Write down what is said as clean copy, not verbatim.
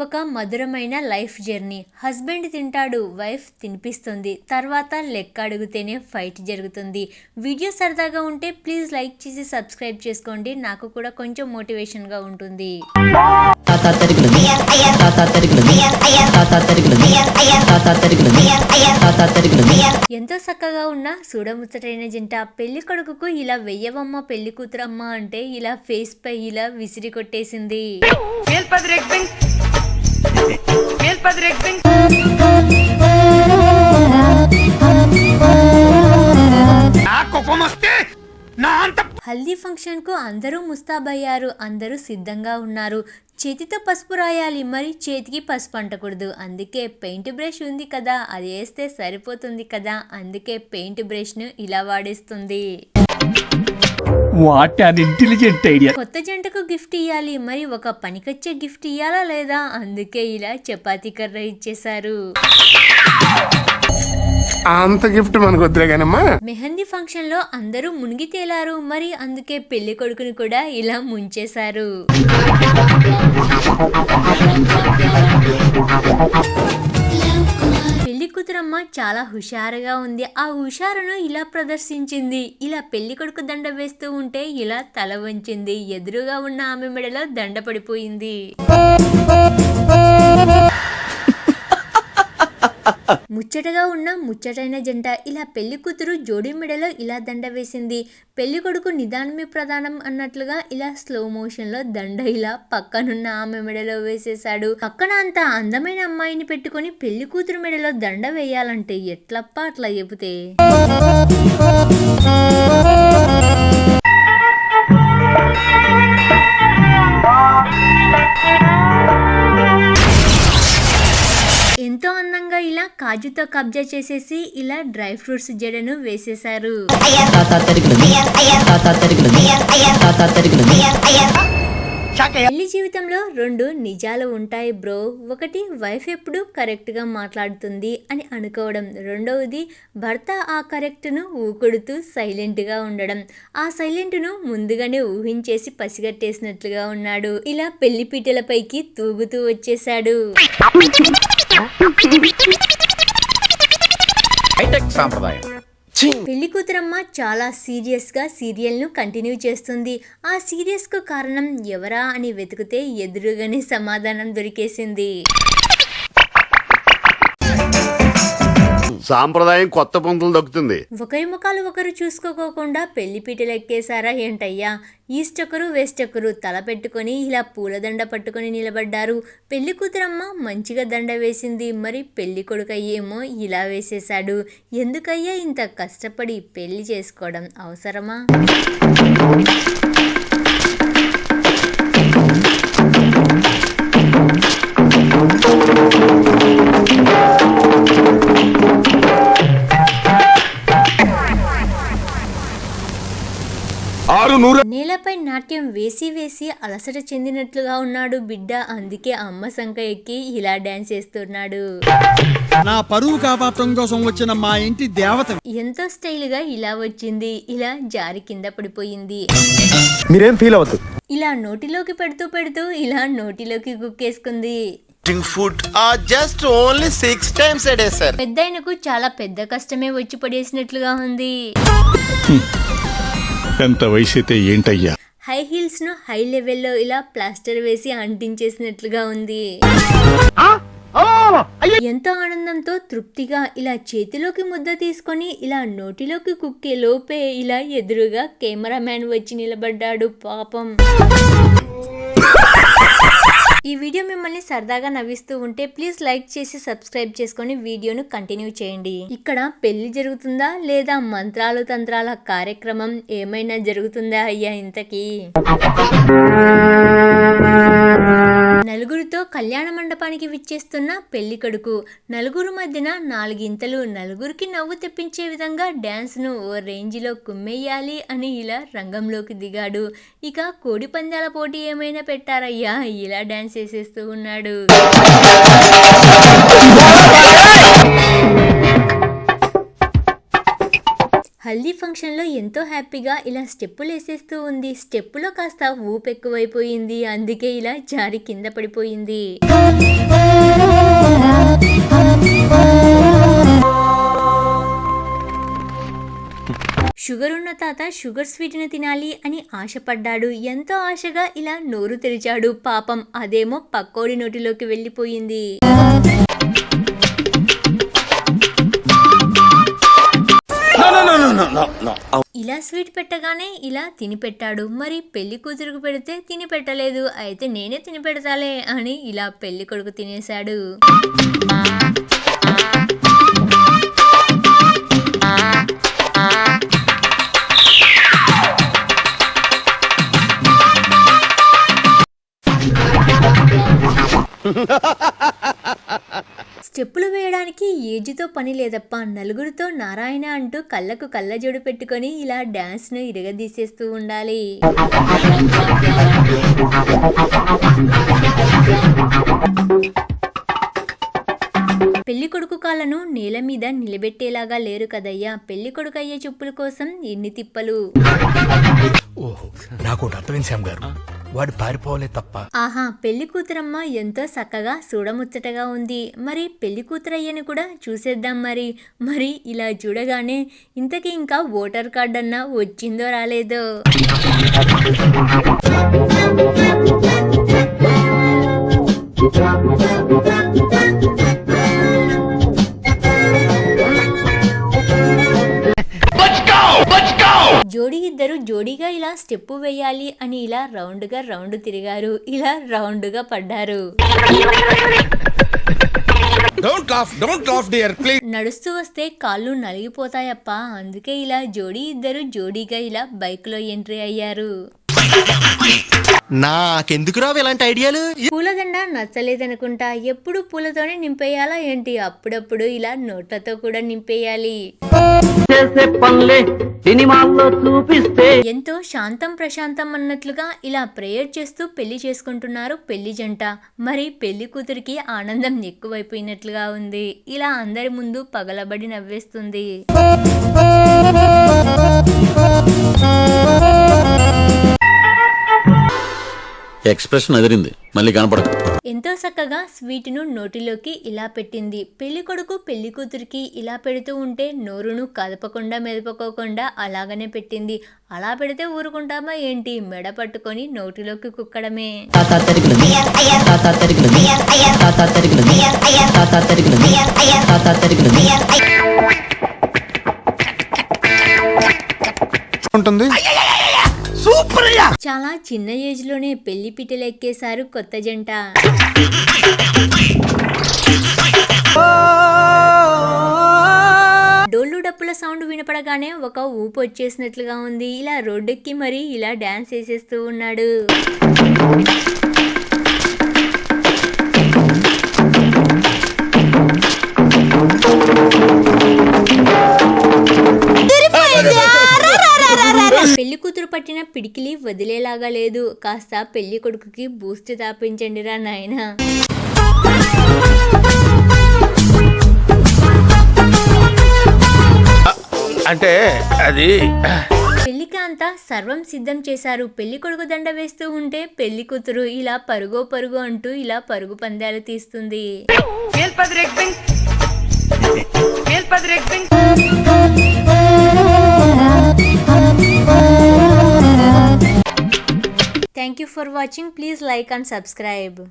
ఒక మధురమైన life journey. Husband తింటాడు, వైఫ్ తినిపిస్తుంది, తర్వాత లెక్క అడిగితేనే ఫైట్ జరుగుతుంది. వీడియో సరదాగా ఉంటే ప్లీజ్ లైక్ చేసి సబ్స్క్రైబ్ చేసుకోండి, నాకు కూడా కొంచెం మోటివేషన్ గా ఉంటుంది. ఎంతో చక్కగా ఉన్న చూడముచ్చటైన జంట. పెళ్లి కొడుకుకు ఇలా వెయ్యవమ్మ పెళ్లి కూతురమ్మ అంటే ఇలా ఫేస్ పై ఇలా విసిరి కొట్టేసింది. హల్దీ ఫంక్షన్ కు అందరూ ముస్తాబయ్యారు, అందరూ సిద్ధంగా ఉన్నారు. చేతితో పసుపు రాయాలి, మరి చేతికి పసుపు అంటకూడదు. అందుకే పెయింట్ బ్రష్ ఉంది కదా, అది వేస్తే సరిపోతుంది కదా, అందుకే పెయింట్ బ్రష్ ను ఇలా వాడేస్తుంది. What an intelligent idea. కొత్త జంటకు గిఫ్ట్ ఇవ్వాలి, మరి ఒక పనికొచ్చే గిఫ్ట్ ఇవ్వాలా లేదా, అందుకే ఇలా చపాతీ కర్ర ఇచ్చేశారు. అంత గిఫ్ట్ మనకు వద్దులే గానమ్మా. మెహందీ ఫంక్షన్ లో అందరూ మునిగి తేలారు, మరి అందుకే పెళ్లి కొడుకుని కూడా ఇలా ముంచేశారు. పెళ్లి కూతురమ్మ చాలా హుషారుగా ఉంది. ఆ హుషారును ఇలా ప్రదర్శించింది. ఇలా పెళ్లి కొడుకు దండ వేస్తూ ఉంటే ఇలా తల వంచింది. ఎదురుగా ఉన్న ఆమె మెడలో దండ పడిపోయింది. ముచ్చటగా ఉన్న ముచ్చటైన జంట. ఇలా పెళ్లి కూతురు జోడి మెడలో ఇలా దండ వేసింది. పెళ్లి కొడుకు నిదానమే ప్రధానం అన్నట్లుగా ఇలా స్లో మోషన్ లో దండ ఇలా పక్కనున్న ఆమె మెడలో వేసేశాడు. పక్కన అంత అందమైన అమ్మాయిని పెట్టుకుని పెళ్లి కూతురు మెడలో దండ వేయాలంటే ఎట్లప్ప అట్లా చెబితే. ఎంతో అందంగా ఇలా కాజుతో కబ్జా చేసేసి ఇలా డ్రై ఫ్రూట్స్ జడను వేసేశారు. పెళ్లి జీవితంలో రెండు నిజాలు ఉంటాయి బ్రో. ఒకటి వైఫ్ ఎప్పుడు కరెక్ట్ గా మాట్లాడుతుంది అని అనుకోవడం, రెండవది భర్త ఆ కరెక్ట్ ను ఊకొడుతూ సైలెంట్ గా ఉండడం. ఆ సైలెంట్ ను ముందుగానే ఊహించేసి పసిగట్టేసినట్లుగా ఉన్నాడు. ఇలా పెళ్లి పీటలపైకి తూగుతూ వచ్చేశాడు. పెళ్లి కూతురమ్మ చాలా సీరియస్ గా సీరియల్ ను కంటిన్యూ చేస్తుంది. ఆ సీరియస్ కు కారణం ఎవరా అని వెతికితే ఎదురుగానే సమాధానం దొరికేసింది. సాంప్రదాయం కొత్త పంతులు దొక్కుతుంది. ఒకరి ముఖాలు ఒకరు చూసుకోకుండా పెళ్లి పీటలు ఎక్కేశారా ఏంటయ్యా. ఈస్ట్ ఒకరు వెస్ట్ ఒకరు తల పెట్టుకొని ఇలా పూలదండ పట్టుకొని నిలబడ్డారు. పెళ్లి కూతురమ్మ మంచిగా దండ వేసింది, మరి పెళ్లి కొడుకయ్యేమో ఇలా వేసేశాడు. ఎందుకయ్యా ఇంత కష్టపడి పెళ్లి చేసుకోవడం అవసరమా? నేలపై నాట్యం వేసి వేసి అలసట చెందినట్లుగా ఉన్నాడు బిడ్డ. అందుకే అమ్మ సంక ఎక్కి ఇలా డాన్స్ చేస్తున్నాడు. నా పరువు కాపాడటం కోసం వచ్చిన మా ఇంటి దేవత ఎంతో స్టైల్ గా ఇలా వచ్చింది. ఇలా జారి కింద పడిపోయింది. మీరేం ఫీల్ అవ్వద్దు. ఇలా నోటిలోకి పెడుతూ పెడుతూ ఇలా నోటిలోకి కుక్కేసుకుంది. Food just only 6 times a day sir. పెద్దయినకు చాలా పెద్ద కష్టమే వచ్చి పడేసినట్లుగా ఉంది. ఎంత వయసు అయితే ఏంటయ్యా. హై హీల్స్ ను హై లెవెల్లో ఇలా ప్లాస్టర్ వేసి అంటించేసినట్లుగా ఉంది. ఎంతో ఆనందంతో తృప్తిగా ఇలా చేతిలోకి ముద్ద తీసుకొని ఇలా నోటిలోకి కుక్కే లోపే ఇలా ఎదురుగా కెమెరామ్యాన్ వచ్చి నిలబడ్డాడు. పాపం. ఈ వీడియో మిమ్మల్ని సరదాగా నవ్విస్తూ ఉంటే ప్లీజ్ లైక్ చేసి సబ్స్క్రైబ్ చేసుకొని వీడియోను కంటిన్యూ చేయండి. ఇక్కడ పెళ్లి జరుగుతుందా లేదా మంత్రాలు తంత్రాల కార్యక్రమం ఏమైనా జరుగుతుందా అయ్యా ఇంతకీ? నలుగురితో కళ్యాణ మండపానికి విచ్చేస్తున్న పెళ్లి కొడుకు. నలుగురు మధ్యన 4 ఇంతలు, నలుగురికి నవ్వు తెప్పించే విధంగా డాన్స్ ను ఓ రేంజ్ లో కుమ్మేయాలి అని ఇలా రంగంలోకి దిగాడు. ఇక కోడి పందాల పోటీ ఏమైనా పెట్టారయ్యా, ఇలా డాన్స్ చేసేస్తూ ఉన్నాడు. హల్దీ ఫంక్షన్ లో ఎంతో హ్యాపీగా ఇలా స్టెప్పులు వేసేస్తూ ఉంది. స్టెప్పులో కాస్త ఊపు ఎక్కువైపోయింది, అందుకే ఇలా జారి కింద పడిపోయింది. షుగర్ ఉన్న తాత షుగర్ స్వీట్ని తినాలి అని ఆశపడ్డాడు. ఎంతో ఆశగా ఇలా నోరు తెరిచాడు. పాపం అదేమో పక్కోడి నోటిలోకి వెళ్ళిపోయింది. ఇలా స్వీట్ పెట్టగానే ఇలా తిని పెట్టాడు. మరి పెళ్లి కూతురుకు పెడితే తిని పెట్టలేదు. అయితే నేనే తిని పెడతాలే అని ఇలా పెళ్లి కొడుకు తినేశాడు. స్టెప్పులు వేయడానికి ఏజ్తో పని లేదప్ప. నలుగురితో నారాయణ అంటూ కళ్ళకు కళ్ళజోడు పెట్టుకొని ఇలా డాన్స్ను ఇరగదీసేస్తూ ఉండాలి. పెళ్లి కొడుకు కాళ్ళను నేల మీద నిలబెట్టేలాగా లేరు కదయ్యా. పెళ్లి కొడుకు అయ్యే చెప్పుల కోసం ఎన్ని తిప్పలు. ఓహో, నాకు అర్థమైంది శ్యామ్ గారు, వాడు పారిపోలే తప్ప. ఆహా, పెళ్లి కూతురమ్మ ఎంతో చక్కగా చూడముచ్చటగా ఉంది. మరి పెళ్లి కూతురయ్యని కూడా చూసేద్దాం. మరి ఇలా చూడగానే ఇంతకీ ఇంకా ఓటర్ కార్డ్ అన్నా వచ్చిందో రాలేదో. జోడీ ఇద్దరు జోడీగా ఇలా స్టెప్పు వేయాలి అని ఇలా రౌండ్ తిరిగారు. ఇలా రౌండ్గా పడ్డారు. నడుస్తూ వస్తే కాళ్ళు నలిగిపోతాయప్ప. అందుకే ఇలా జోడీ ఇద్దరు జోడీగా ఇలా బైక్లో ఎంట్రీ అయ్యారు. నాకెందుకు రావు ఇలాంటి ఐడియాలు? పూలదండ నచ్చలేదనుకుంటా. ఎప్పుడు పూలతోనే నింపేయాలా ఏంటి? అప్పుడప్పుడు ఇలా నోట్లతో కూడా నింపేయాలి. ఎంతో శాంతం ప్రశాంతం అన్నట్లుగా ఇలా ప్రేయర్ చేస్తూ పెళ్లి చేసుకుంటున్నారు పెళ్లి జంట. మరి పెళ్లి కూతురికి ఆనందం ఎక్కువైపోయినట్లుగా ఉంది. ఇలా అందరి ముందు పగలబడి నవ్వేస్తుంది. ఎక్స్ప్రెషన్ అదిరింది, మళ్ళీ కనపడదు. ఎంతో చక్కగా స్వీట్ను నోటిలోకి ఇలా పెట్టింది. పెళ్లి కొడుకు పెళ్లి కూతురికి ఇలా పెడుతూ ఉంటే నోరును కదపకుండా మెదపకోకుండా అలాగనే పెట్టింది. అలా పెడితే ఊరుకుంటామా ఏంటి? మెడ పట్టుకొని నోటిలోకి కుక్కడమే. ఉంటుంది. చాలా చిన్న ఏజ్ లోనే పెళ్లి పిట్టలు ఎక్కేశారు కొత్త జంట. డోళ్ళు డప్పుల సౌండ్ వినపడగానే ఒక ఊపు వచ్చేసినట్లుగా ఉంది. ఇలా రోడ్డెక్కి మరి ఇలా డాన్స్ వేసేస్తూ ఉన్నాడు. పెళ్లి కూతురు పట్టిన పిడికిలి వదిలేలాగా లేదు. కాస్త పెళ్లి కొడుకుకి బూస్ట్ తాపించండి రా నాయనా. అంటే అది పెళ్లికి అంతా సర్వం సిద్ధం చేశారు. పెళ్లి కొడుకు దండ వేస్తూ ఉంటే పెళ్లి కూతురు ఇలా పరుగు అంటూ ఇలా పరుగు పందాలు తీస్తుంది. Thank you for watching. Please like and subscribe.